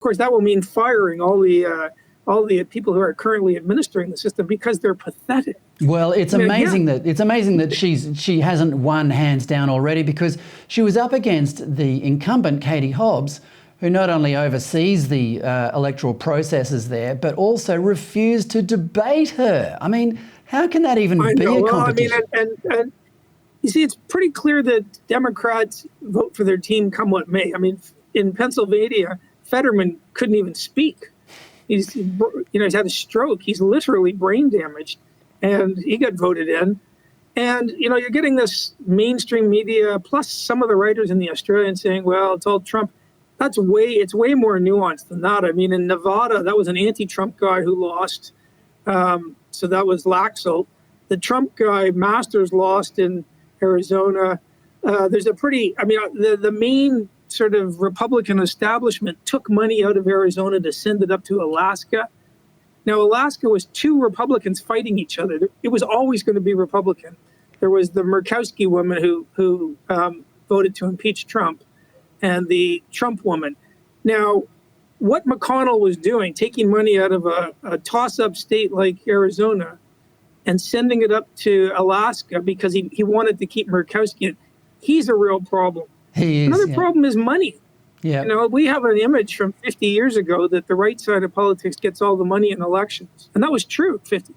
course, that will mean firing all the people who are currently administering the system because they're pathetic. Well, it's amazing that she hasn't won hands down already, because she was up against the incumbent Katie Hobbs, who not only oversees the electoral processes there, but also refused to debate her. I mean, how can that even be a competition? And you see, it's pretty clear that Democrats vote for their team come what may. I mean, in Pennsylvania, Fetterman couldn't even speak. He's had a stroke. He's literally brain damaged, and he got voted in. And, you're getting this mainstream media, plus some of the writers in the Australian saying, well, it's all Trump. It's way more nuanced than that. I mean, in Nevada, that was an anti-Trump guy who lost. So that was Laxalt. The Trump guy, Masters, lost in Arizona. There's the main sort of Republican establishment took money out of Arizona to send it up to Alaska. Now, Alaska was two Republicans fighting each other. It was always going to be Republican. There was the Murkowski woman who voted to impeach Trump, and the Trump woman. Now, what McConnell was doing, taking money out of a toss-up state like Arizona and sending it up to Alaska because he wanted to keep Murkowski, he's a real problem. Another problem is money. Yeah. We have an image from 50 years ago that the right side of politics gets all the money in elections. And that was true 50.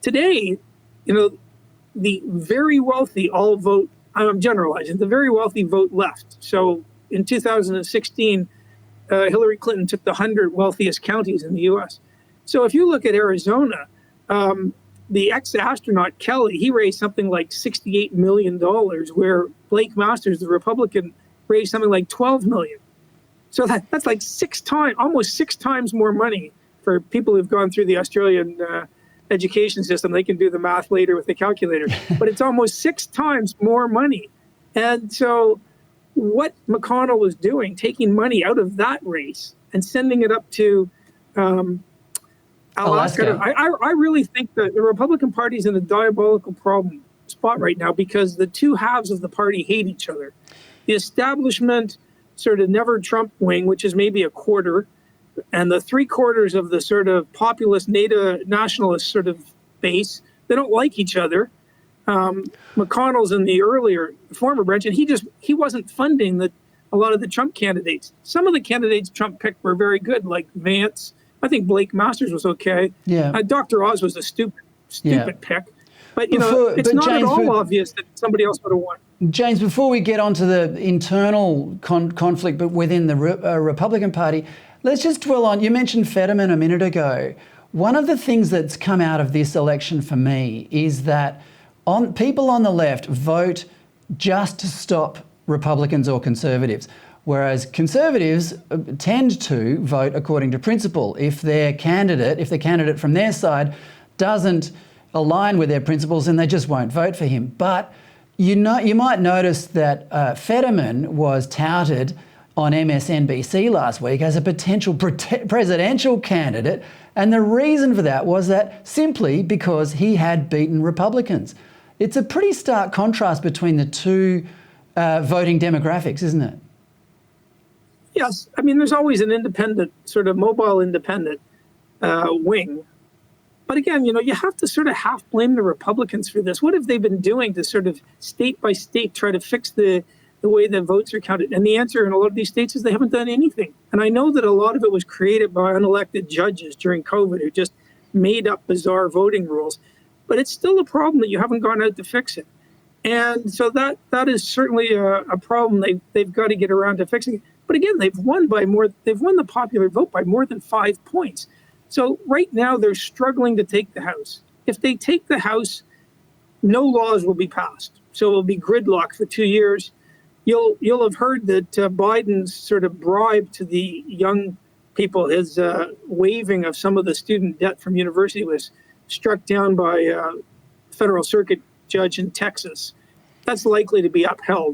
Today, the very wealthy all vote, I'm generalizing, the very wealthy vote left. So in 2016, Hillary Clinton took the 100 wealthiest counties in the U.S. So if you look at Arizona, the ex-astronaut Kelly, he raised something like $68 million, where Blake Masters, the Republican, raised something like $12 million. So that's like almost six times more money for people who've gone through the Australian education system. They can do the math later with the calculator, but it's almost six times more money. And so what McConnell was doing, taking money out of that race and sending it up to Alaska. I really think that the Republican Party is in a diabolical spot right now because the two halves of the party hate each other. The establishment sort of never Trump wing, which is maybe a quarter, and the 3/4 of the sort of populist nationalist sort of base, they don't like each other. McConnell's in the former branch, and he wasn't funding a lot of the Trump candidates. Some of the candidates Trump picked were very good, like Vance. I think Blake Masters was okay. Yeah. Dr. Oz was a stupid pick. But, it's not James, at all obvious that somebody else would have won. James, before we get onto the internal conflict but within the Republican Party, let's just dwell on, you mentioned Fetterman a minute ago. One of the things that's come out of this election for me is that people on the left vote just to stop Republicans or Conservatives, whereas Conservatives tend to vote according to principle. If the candidate from their side doesn't align with their principles, then they just won't vote for him. But you might notice that Fetterman was touted on MSNBC last week as a potential presidential candidate, and the reason for that was that simply because he had beaten Republicans. It's a pretty stark contrast between the two voting demographics, isn't it? Yes. I mean, there's always an independent, sort of mobile independent wing. But again, you have to sort of half blame the Republicans for this. What have they been doing to sort of state by state try to fix the way that votes are counted? And the answer in a lot of these states is they haven't done anything. And I know that a lot of it was created by unelected judges during COVID who just made up bizarre voting rules. But it's still a problem that you haven't gone out to fix it. And so that is certainly a problem they've got to get around to fixing it. But again, they've won the popular vote by more than 5 points. So right now they're struggling to take the House. If they take the House, no laws will be passed. So it will be gridlock for 2 years. You'll have heard that Biden's sort of bribe to the young people, his waiving of some of the student debt from university was struck down by a federal circuit judge in Texas. That's likely to be upheld.